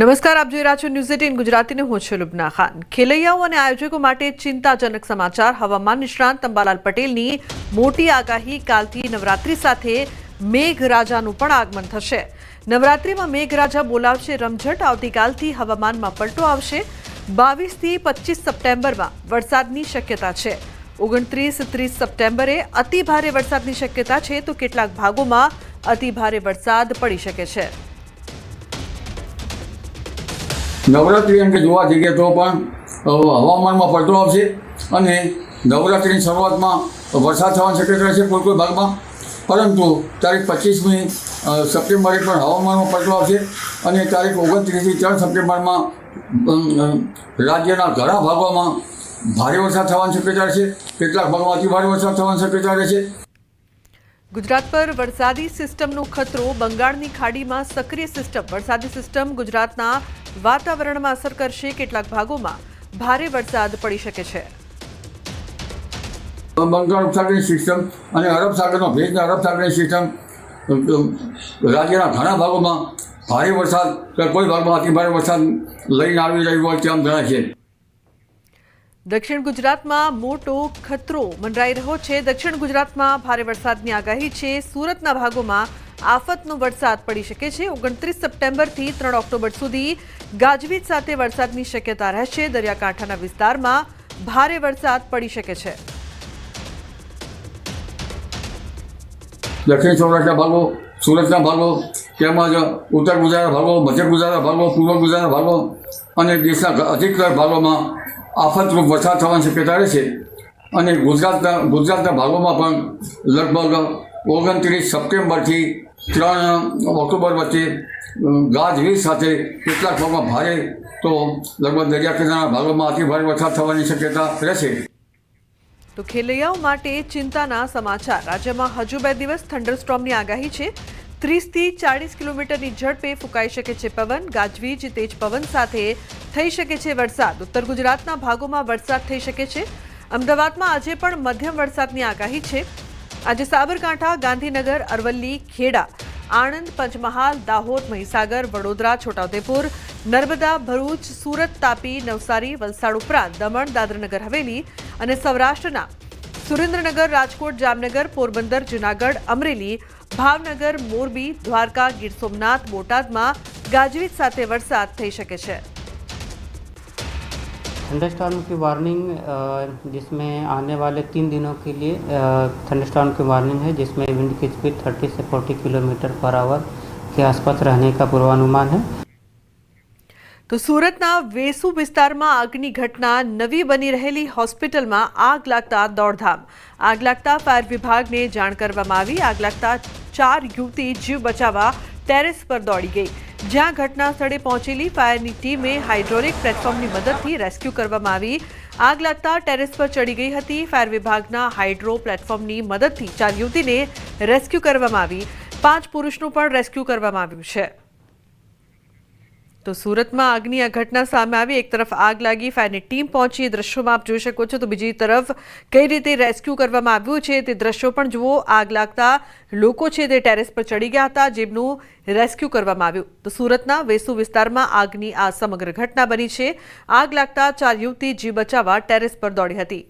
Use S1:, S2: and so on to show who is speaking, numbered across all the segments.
S1: નમસ્કાર, આપ જોઈ રહ્યા છો ન્યૂઝ 18 ગુજરાતીને હું છું લુબના ખાન। ખેલૈયાઓ અને આયોજકો માટે ચિંતાજનક સમાચાર। હવામાન નિષ્ણાંત અંબાલાલ પટેલની મોટી આગાહી। કાલથી નવરાત્રી સાથે મેઘરાજાનું પણ આગમન થશે। નવરાત્રીમાં મેઘરાજા બોલાવશે રમઝટ। આવતીકાલથી હવામાનમાં પલટો આવશે। 22 થી 25 સપ્ટેમ્બરમાં વરસાદની શક્યતા છે। 29-30 સપ્ટેમ્બરે અતિ ભારે વરસાદની શક્યતા છે, તો કેટલાક ભાગોમાં અતિ ભારે વરસાદ પડી શકે છે।
S2: નવરાત્રી અંગે જોવા જઈએ તો પણ હવામાનમાં પલટો આવશે અને નવરાત્રીની શરૂઆતમાં વરસાદ થવાની શક્યતા છે કોઈ ભાગમાં, પરંતુ તારીખ 25મી સપ્ટેમ્બરે પણ હવામાનમાં પલટો આવશે અને તારીખ 29 થી 3 સપ્ટેમ્બરમાં રાજ્યના ઘણા ભાગોમાં ભારે વરસાદ થવાની શક્યતા છે। કેટલાક ભાગમાં અતિ ભારે વરસાદ થવાની શક્યતા રહેશે।
S1: ગુજરાત પર વરસાદી સિસ્ટમનો ખતરો। બંગાળની ખાડીમાં સક્રિય સિસ્ટમ। વરસાદી સિસ્ટમ ગુજરાતના વાતાવરણમાં અસર કરશે। કેટલાક ભાગોમાં ભારે વરસાદ પડી શકે છે।
S2: બંગાળ ઉપસાગરની સિસ્ટમ અને અરબ સાગરનો ભેજ, અરબ સાગરની સિસ્ટમ રાજ્યના ઘણા ભાગોમાં ભારે વરસાદ, કોઈ ભાગમાં અતિ ભારે વરસાદ લઈને આવી રહ્યું હોય તેમ જણાય છે।
S1: દક્ષિણ ગુજરાતમાં મોટો ખતરો મંડરાઈ રહ્યો છે। દક્ષિણ ગુજરાતમાં ભારે વરસાદની આગાહી છે। સુરતના ભાગોમાં આફતનો વરસાદ પડી શકે છે। 29 સપ્ટેમ્બરથી 3 ઓક્ટોબર સુધી ગાજવીજ સાથે વરસાદની શક્યતા રહેશે। દરિયાકાંઠાના વિસ્તારમાં ભારે વરસાદ પડી શકે છે।
S2: દક્ષિણ સૌરાષ્ટ્રના ભાગો, સુરતના ભાગો તેમજ ઉત્તર ગુજરાતના ભાગો, મધ્ય ગુજરાતના ભાગો, પૂર્વ ગુજરાતના ભાગો અને દેશના અધિકતર ભાગોમાં આફતરૂપ વરસાદ થવાની શક્યતા રહેશે અને ગુજરાતના ભાગોમાં પણ લગભગ 29 સપ્ટેમ્બરથી 3 ઓક્ટોબર વચ્ચે ગાજવીજ સાથે કેટલાક ભાગમાં ભારે તો લગભગ દરિયાકિનારાના ભાગોમાં અતિ ભારે વરસાદ થવાની શક્યતા રહેશે।
S1: તો ખેલૈયાઓ માટે ચિંતાના સમાચાર। રાજ્યમાં હજુ 2 દિવસ થંડરસ્ટોર્મની આગાહી છે। 30 થી 40 કિલોમીટરની ઝડપે ફૂંકાઈ શકે છે પવન। ગાજવીજ, તેજ પવન સાથે થઈ શકે છે વરસાદ। ઉત્તર ગુજરાતના ભાગોમાં વરસાદ થઈ શકે છે। અમદાવાદમાં આજે પણ મધ્યમ વરસાદની આગાહી છે। આજે સાબરકાંઠા, ગાંધીનગર, અરવલ્લી, ખેડા, આણંદ, પંચમહાલ, દાહોદ, મહીસાગર, વડોદરા, છોટાઉદેપુર, નર્મદા, ભરૂચ, સુરત, તાપી, નવસારી, વલસાડ ઉપરાંત દમણ, દાદરાનગર હવેલી અને સૌરાષ્ટ્રના સુરેન્દ્રનગર, રાજકોટ, જામનગર, પોરબંદર, જૂનાગઢ, અમરેલી, ભાવનગર, મોરબી, દ્વારકા, ગીર સોમનાથ, બોટાદમાં ગાજવીજ સાથે વરસાદ થઈ શકે છે।
S3: थंडरस्टॉर्म की वार्निंग जिसमें आने वाले 3 दिनों के लिए थंडरस्टॉर्म की वार्निंग है, जिसमें विंड की स्पीड 30 से 40 किलोमीटर पर आवर के आसपास रहने का पूर्वानुमान है।
S1: તો સુરતના વેસુ વિસ્તારમાં આગની ઘટના। નવી બની રહેલી હોસ્પિટલમાં આગ લાગતા દોડધામ। આગ લાગતા ફાયર વિભાગને જાણ કરવામાં આવી। આગ લાગતા 4 યુવતી જીવ બચાવવા ટેરેસ પર દોડી ગઈ, જ્યાં ઘટના સ્થળે પહોંચેલી ફાયરની ટીમે હાઇડ્રોલિક પ્લેટફોર્મની મદદથી રેસ્ક્યુ કરવામાં આવી। આગ લાગતા ટેરેસ પર ચડી ગઈ હતી। ફાયર વિભાગના હાઇડ્રો પ્લેટફોર્મની મદદથી 4 યુવતીને રેસ્ક્યુ કરવામાં આવી। 5 પુરુષનું પણ રેસ્ક્યુ કરવામાં આવ્યું છે। તો સુરતમાં આગની આ ઘટના સામે આવી। એક તરફ આગ લાગી, ફાયરની ટીમ પહોંચી, દ્રશ્યોમાં આપ જોઈ શકો છો। તો બીજી તરફ કઈ રીતે રેસ્ક્યુ કરવામાં આવ્યું છે તે દ્રશ્યો પણ જુઓ। આગ લાગતા લોકો છે તે ટેરેસ પર ચડી ગયા હતા, જેમનું રેસ્ક્યુ કરવામાં આવ્યું। તો સુરતના વેસુ વિસ્તારમાં આગની આ સમગ્ર ઘટના બની છે। આગ લાગતા 4 યુવતી જીવ બચાવવા ટેરેસ પર દોડી હતી।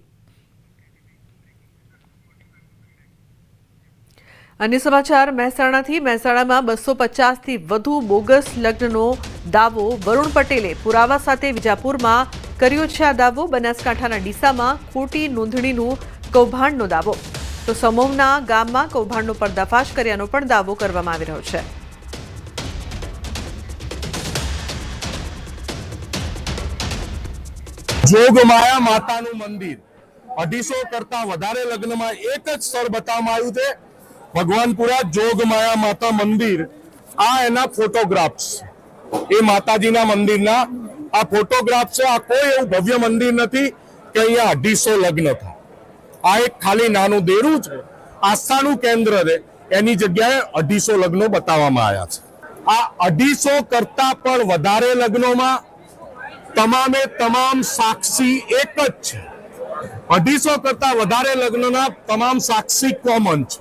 S1: અન્ય સમાચાર મહેસાણાથી। મહેસાણામાં 250 થી વધુ બોગસ લગ્નનો દાવો વરુણ પટેલે પુરાવા સાથે વિજાપુરમાં કર્યો છે। આ દાવો બનાસકાંઠાના ડીસામાં ખોટી નોંધણીનું કૌભાંડનો દાવો। તો સમોવના ગામમાં કૌભાંડનો પર્દાફાશ કર્યાનો પણ દાવો કરવામાં આવી રહ્યો છે।
S4: જોગમાયા માતાનું મંદિર 250 કરતા વધારે લગ્નમાં એક જ સ્થળ બતાવવામાં આવ્યું છે, ભગવાનપુરા જોગમાયા માતા મંદિર। આ એના ફોટોગ્રાફ્સ, એ માતાજીના મંદિરના આ ફોટોગ્રાફ છે। આ કોઈ એવું ભવ્ય મંદિર નથી કે અહીંયા 250 લગ્ન થાય। આ એક ખાલી નાનું દેરું છે, આસ્થાનું કેન્દ્ર છે, એની જગ્યાએ 250 લગ્નો બતાવવામાં આવ્યા છે। આ 250 કરતા પણ વધારે લગ્નોમાં તમામે તમામ સાક્ષી એક જ છે। 250 કરતા વધારે લગ્નના તમામ સાક્ષી કોમન છે।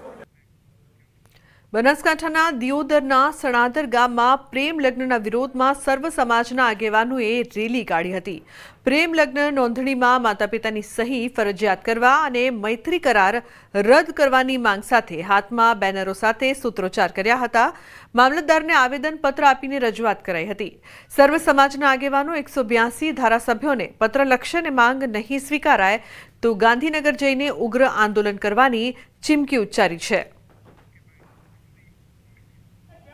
S1: બનાસકાંઠાના દિયોદરના સણાદર ગામમાં પ્રેમ લગ્નના વિરોધમાં સર્વ સમાજના આગેવાનોએ રેલી કાઢી હતી. પ્રેમ લગ્ન નોંધણીમાં માતા પિતાની સહી ફરજિયાત કરવા અને મૈત્રી કરાર રદ કરવાની માંગ સાથે હાથમાં બેનરો સાથે સૂત્રોચ્ચાર કર્યા હતા. મામલતદારને આવેદનપત્ર આપીને રજૂઆત કરાઈ હતી. સર્વ સમાજના આગેવાનો 182 ધારાસભ્યોને પત્ર લખશે અને માંગ નહીં સ્વીકારાય તો ગાંધીનગર જઈને ઉગ્ર આંદોલન કરવાની ચીમકી ઉચ્ચારી છે.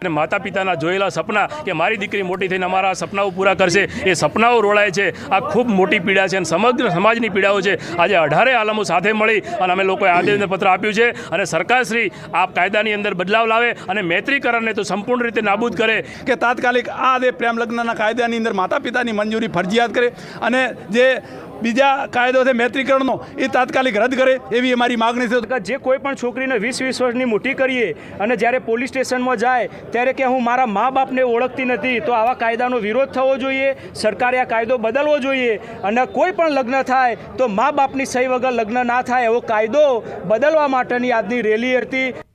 S5: અને માતા પિતાના જોયેલા સપના કે મારી દીકરી મોટી થઈને અમારા સપનાઓ પૂરા કરશે, એ સપનાઓ રોળાય છે. આ ખૂબ મોટી પીડા છે અને સમગ્ર સમાજની પીડાઓ છે. આજે 18 આલમો સાથે મળી અને અમે લોકોએ આવેદનપત્ર આપ્યું છે અને સરકારશ્રી આ કાયદાની અંદર બદલાવ લાવે અને મૈત્રી કરારને તો સંપૂર્ણ રીતે નાબૂદ કરે
S6: કે તાત્કાલિક આ જે પ્રેમ લગ્નના કાયદાની અંદર માતા પિતાની મંજૂરી ફરજિયાત કરે અને જે બીજા કાયદો છે મૈત્રીકરણનો એ તાત્કાલિક રદ કરે એવી અમારી માગણી છે.
S7: જે કોઈ પણ છોકરીને 20 વર્ષની મોટી કરીએ અને જ્યારે પોલીસ સ્ટેશનમાં જાય ત્યારે કે હું મારા મા બાપને ઓળખતી નથી, તો આવા કાયદાનો વિરોધ થવો જોઈએ. સરકારે આ કાયદો બદલવો જોઈએ અને કોઈ પણ લગ્ન થાય તો મા બાપની સહી વગર લગ્ન ના થાય એવો કાયદો બદલવા માટેની આજની રેલી હતી.